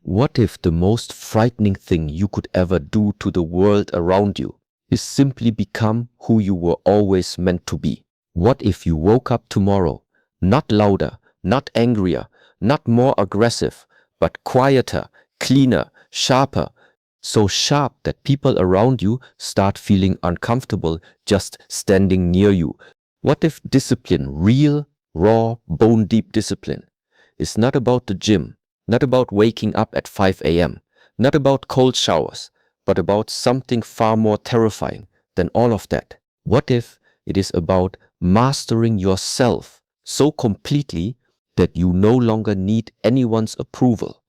What if the most frightening thing you could ever do to the world around you is simply become who you were always meant to be? What if you woke up tomorrow, not louder, not angrier, not more aggressive, but quieter, cleaner, sharper, so sharp that people around you start feeling uncomfortable just standing near you? What if discipline, real, raw, bone-deep discipline, is not about the gym, not about waking up at 5 a.m., not about cold showers, but about something far more terrifying than all of that? What if it is about mastering yourself so completely that you no longer need anyone's approval,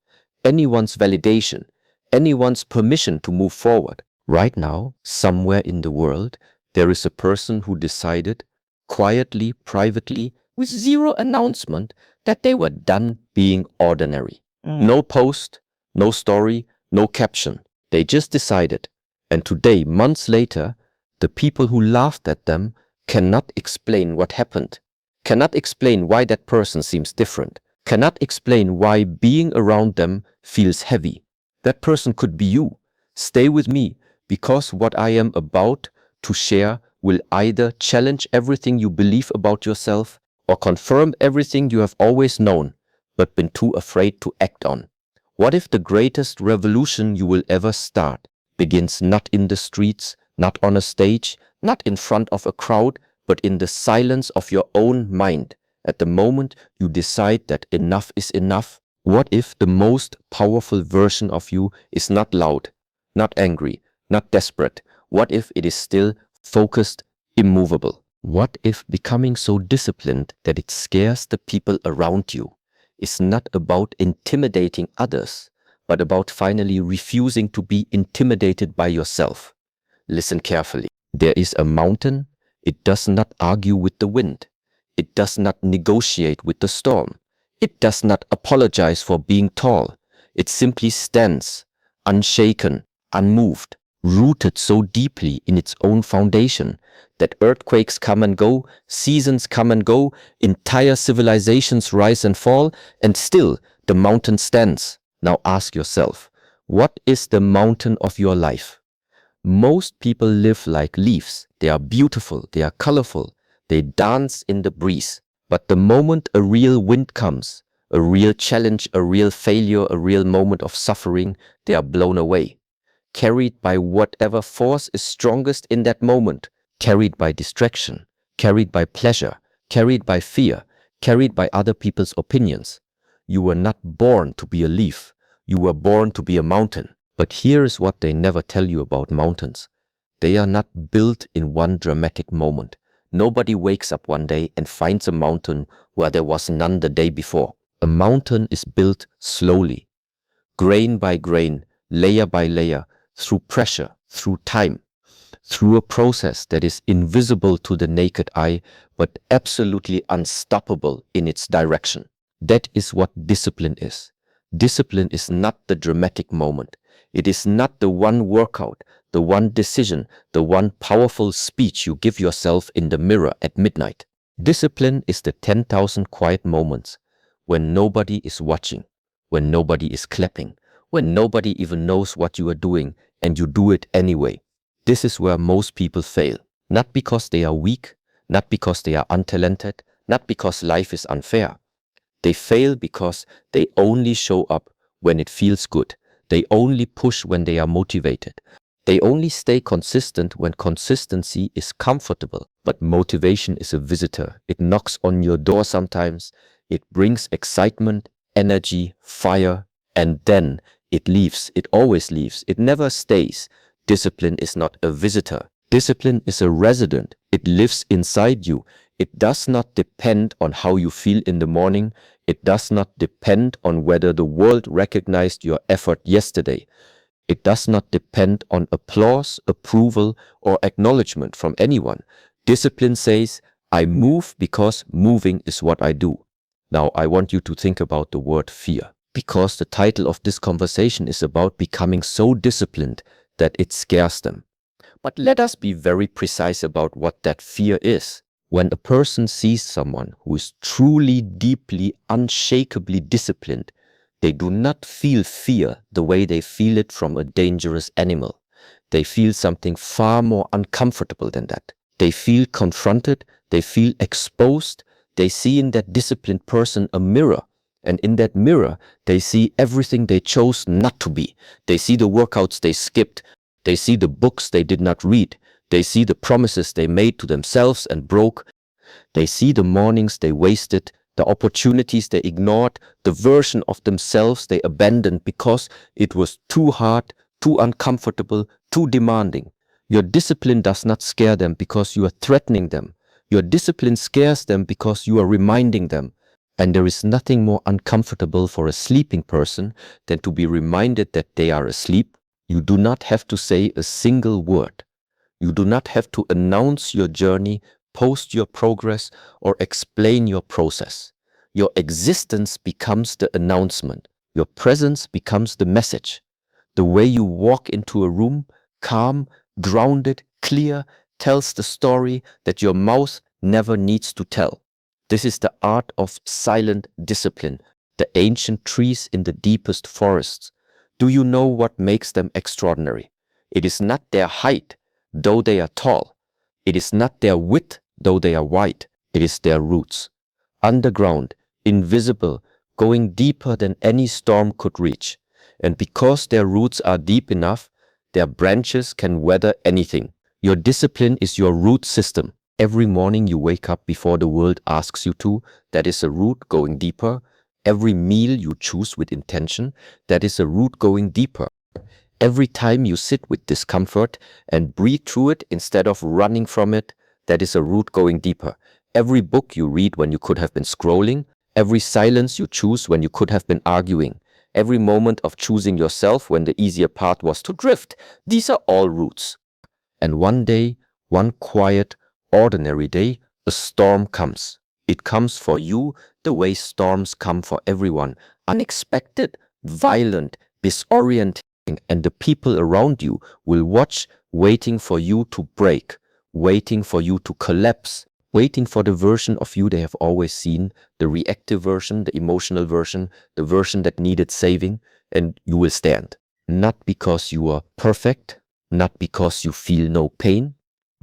anyone's validation, anyone's permission to move forward? Right now, somewhere in the world, there is a person who decided, quietly, privately, with zero announcement, that they were done being ordinary. No post, no story, no caption. They just decided. And today, months later, the people who laughed at them cannot explain what happened, cannot explain why that person seems different, cannot explain why being around them feels heavy. That person could be you. Stay with me, because what I am about to share will either challenge everything you believe about yourself or confirm everything you have always known but been too afraid to act on. What if the greatest revolution you will ever start begins not in the streets, not on a stage, not in front of a crowd, but in the silence of your own mind, at the moment you decide that enough is enough? What if the most powerful version of you is not loud, not angry, not desperate? What if it is still focused, immovable? What if becoming so disciplined that it scares the people around you is not about intimidating others, but about finally refusing to be intimidated by yourself? Listen carefully. There is a mountain. It does not argue with the wind. It does not negotiate with the storm. It does not apologize for being tall. It simply stands, unshaken, unmoved, rooted so deeply in its own foundation that earthquakes come and go, seasons come and go, entire civilizations rise and fall, and still the mountain stands. Now ask yourself, what is the mountain of your life? Most people live like leaves. They are beautiful, they are colorful, they dance in the breeze. But the moment a real wind comes, a real challenge, a real failure, a real moment of suffering, they are blown away, carried by whatever force is strongest in that moment, carried by distraction, carried by pleasure, carried by fear, carried by other people's opinions. You were not born to be a leaf. You were born to be a mountain. But here is what they never tell you about mountains. They are not built in one dramatic moment. Nobody wakes up one day and finds a mountain where there was none the day before. A mountain is built slowly, grain by grain, layer by layer, through pressure, through time, through a process that is invisible to the naked eye, but absolutely unstoppable in its direction. That is what discipline is. Discipline is not the dramatic moment. It is not the one workout, the one decision, the one powerful speech you give yourself in the mirror at midnight. Discipline is the 10,000 quiet moments when nobody is watching, when nobody is clapping, when nobody even knows what you are doing and you do it anyway. This is where most people fail. Not because they are weak, not because they are untalented, not because life is unfair. They fail because they only show up when it feels good. They only push when they are motivated. They only stay consistent when consistency is comfortable. But motivation is a visitor. It knocks on your door sometimes. It brings excitement, energy, fire, and then it leaves. It always leaves. It never stays. Discipline is not a visitor. Discipline is a resident. It lives inside you. It does not depend on how you feel in the morning. It does not depend on whether the world recognized your effort yesterday. It does not depend on applause, approval, or acknowledgement from anyone. Discipline says, I move because moving is what I do. Now, I want you to think about the word fear, because the title of this conversation is about becoming so disciplined that it scares them. But let us be very precise about what that fear is. When a person sees someone who is truly, deeply, unshakably disciplined, They do not feel fear the way they feel it from a dangerous animal. They feel something far more uncomfortable than that. They feel confronted, they feel exposed, they see in that disciplined person a mirror. And in that mirror, they see everything they chose not to be. They see the workouts they skipped. They see the books they did not read. They see the promises they made to themselves and broke. They see the mornings they wasted, the opportunities they ignored, the version of themselves they abandoned because it was too hard, too uncomfortable, too demanding. Your discipline does not scare them because you are threatening them. Your discipline scares them because you are reminding them. And there is nothing more uncomfortable for a sleeping person than to be reminded that they are asleep. You do not have to say a single word. You do not have to announce your journey, post your progress, or explain your process. Your existence becomes the announcement. Your presence becomes the message. The way you walk into a room, calm, grounded, clear, tells the story that your mouth never needs to tell. This is the art of silent discipline, the ancient trees in the deepest forests. Do you know what makes them extraordinary? It is not their height, though they are tall. It is not their width, though they are wide. It is their roots. Underground, invisible, going deeper than any storm could reach. And because their roots are deep enough, their branches can weather anything. Your discipline is your root system. Every morning you wake up before the world asks you to, that is a root going deeper. Every meal you choose with intention, that is a root going deeper. Every time you sit with discomfort and breathe through it instead of running from it, that is a root going deeper. Every book you read when you could have been scrolling, every silence you choose when you could have been arguing, every moment of choosing yourself when the easier path was to drift, these are all roots. And one day, one quiet, ordinary day, a storm comes. It comes for you the way storms come for everyone. Unexpected, violent, disorienting, and the people around you will watch, waiting for you to break, waiting for you to collapse, waiting for the version of you they have always seen, the reactive version, the emotional version, the version that needed saving, and you will stand. Not because you are perfect, not because you feel no pain,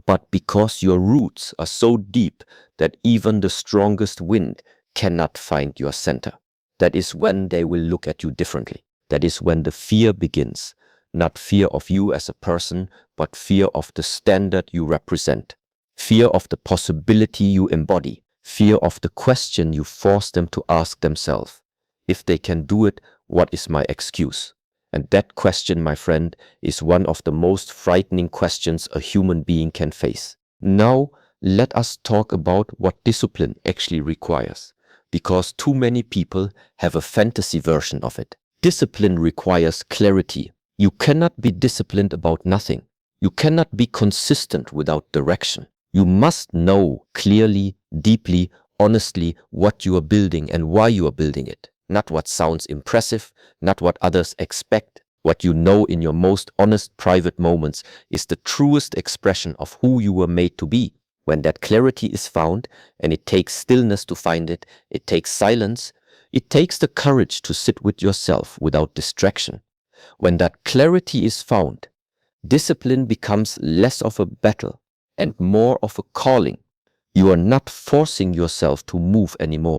but because your roots are so deep that even the strongest wind cannot find your center. That is when they will look at you differently. That is when the fear begins. Not fear of you as a person, but fear of the standard you represent. Fear of the possibility you embody. Fear of the question you force them to ask themselves. If they can do it, what is my excuse? And that question, my friend, is one of the most frightening questions a human being can face. Now, let us talk about what discipline actually requires, because too many people have a fantasy version of it. Discipline requires clarity. You cannot be disciplined about nothing. You cannot be consistent without direction. You must know clearly, deeply, honestly what you are building and why you are building it. Not what sounds impressive, not what others expect. What you know in your most honest private moments is the truest expression of who you were made to be. When that clarity is found, and it takes stillness to find it, it takes silence, it takes the courage to sit with yourself without distraction. When that clarity is found, discipline becomes less of a battle and more of a calling. You are not forcing yourself to move anymore.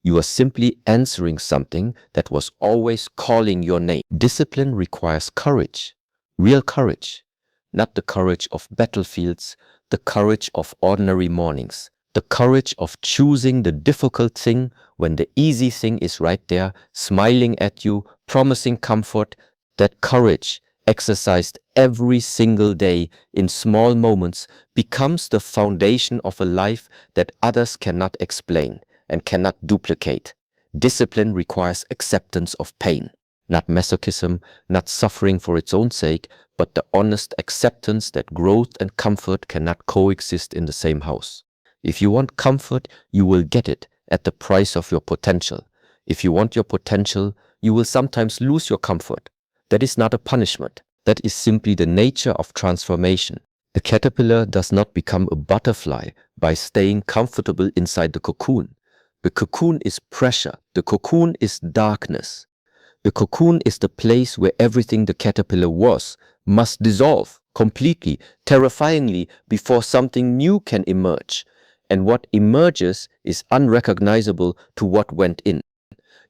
You are simply answering something that was always calling your name. Discipline requires courage, real courage, not the courage of battlefields, the courage of ordinary mornings, the courage of choosing the difficult thing when the easy thing is right there, smiling at you, promising comfort. That courage, exercised every single day in small moments, becomes the foundation of a life that others cannot explain and cannot duplicate. Discipline requires acceptance of pain, not masochism, not suffering for its own sake, but the honest acceptance that growth and comfort cannot coexist in the same house. If you want comfort, you will get it at the price of your potential. If you want your potential, you will sometimes lose your comfort. That is not a punishment. That is simply the nature of transformation. The caterpillar does not become a butterfly by staying comfortable inside the cocoon. The cocoon is pressure. The cocoon is darkness. A cocoon is the place where everything the caterpillar was must dissolve completely, terrifyingly, before something new can emerge. And what emerges is unrecognizable to what went in.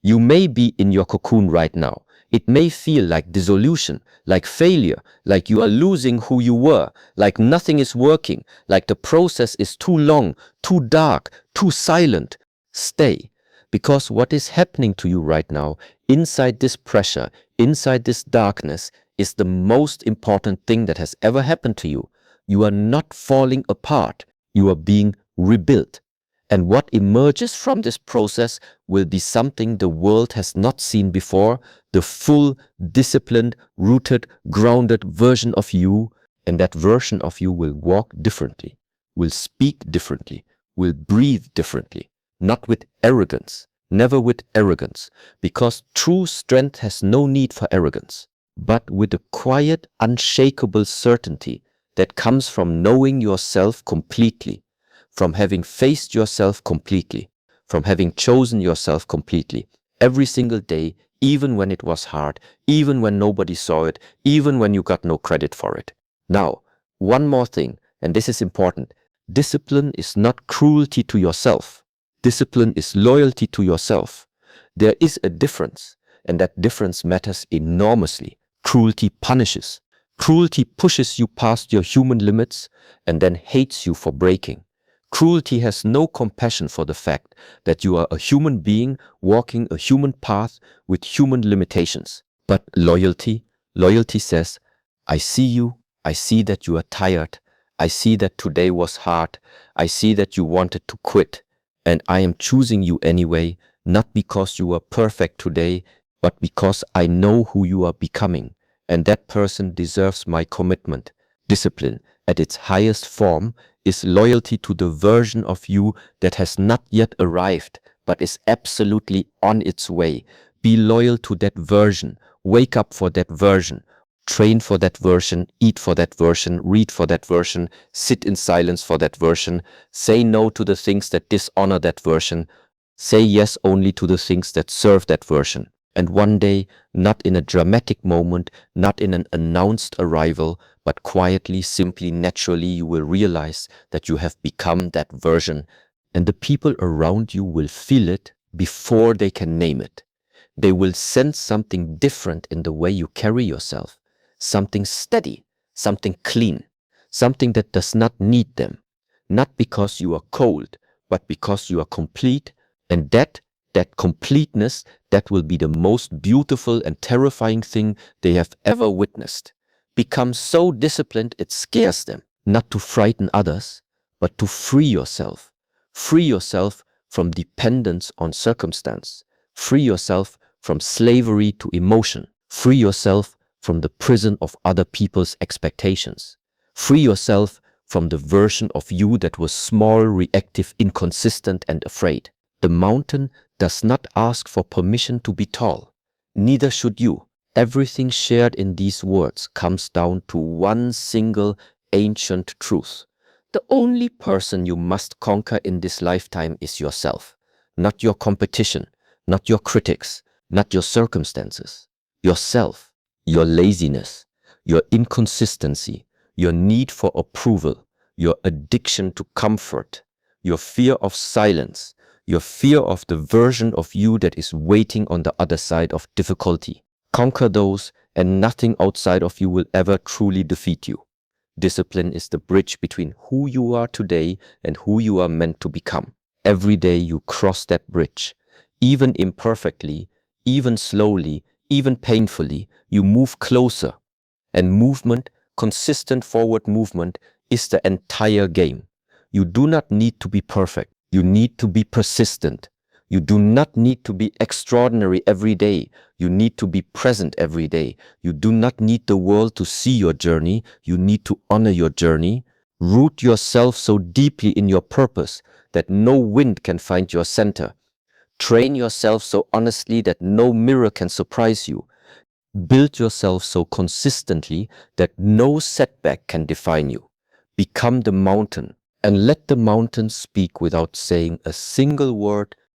You may be in your cocoon right now. It may feel like dissolution, like failure, like you are losing who you were, like nothing is working, like the process is too long, too dark, too silent. Stay, because what is happening to you right now, inside this pressure, inside this darkness, is the most important thing that has ever happened to you. You are not falling apart. You are being rebuilt. And what emerges from this process will be something the world has not seen before, the full, disciplined, rooted, grounded version of you. And that version of you will walk differently, will speak differently, will breathe differently, not with arrogance, never with arrogance, because true strength has no need for arrogance, but with a quiet, unshakable certainty that comes from knowing yourself completely, from having faced yourself completely, from having chosen yourself completely every single day, even when it was hard, even when nobody saw it, even when you got no credit for it. Now, one more thing, and this is important. Discipline is not cruelty to yourself. Discipline is loyalty to yourself. There is a difference, and that difference matters enormously. Cruelty punishes. Cruelty pushes you past your human limits and then hates you for breaking. Cruelty has no compassion for the fact that you are a human being walking a human path with human limitations. But loyalty says, I see you, I see that you are tired, I see that today was hard, I see that you wanted to quit, and I am choosing you anyway, not because you are perfect today, but because I know who you are becoming, and that person deserves my commitment. Discipline, at its highest form, is loyalty to the version of you that has not yet arrived, but is absolutely on its way. Be loyal to that version. Wake up for that version. Train for that version. Eat for that version. Read for that version. Sit in silence for that version. Say no to the things that dishonor that version. Say yes only to the things that serve that version. And one day, not in a dramatic moment, not in an announced arrival, but quietly, simply, naturally, you will realize that you have become that version, and the people around you will feel it before they can name it. They will sense something different in the way you carry yourself, something steady, something clean, something that does not need them, not because you are cold, but because you are complete, and that completeness, that will be the most beautiful and terrifying thing they have ever witnessed. Become so disciplined it scares them, not to frighten others, but to free yourself. Free yourself from dependence on circumstance. Free yourself from slavery to emotion. Free yourself from the prison of other people's expectations. Free yourself from the version of you that was small, reactive, inconsistent, and afraid. The mountain does not ask for permission to be tall. Neither should you. Everything shared in these words comes down to one single ancient truth. The only person you must conquer in this lifetime is yourself, not your competition, not your critics, not your circumstances. Yourself, your laziness, your inconsistency, your need for approval, your addiction to comfort, your fear of silence, your fear of the version of you that is waiting on the other side of difficulty. Conquer those, and nothing outside of you will ever truly defeat you. Discipline is the bridge between who you are today and who you are meant to become. Every day you cross that bridge, even imperfectly, even slowly, even painfully, you move closer. And movement, consistent forward movement, is the entire game. You do not need to be perfect. You need to be persistent. You do not need to be extraordinary every day. You need to be present every day. You do not need the world to see your journey. You need to honor your journey. Root yourself so deeply in your purpose that no wind can find your center. Train yourself so honestly that no mirror can surprise you. Build yourself so consistently that no setback can define you. Become the mountain, and let the mountain speak without saying a single word,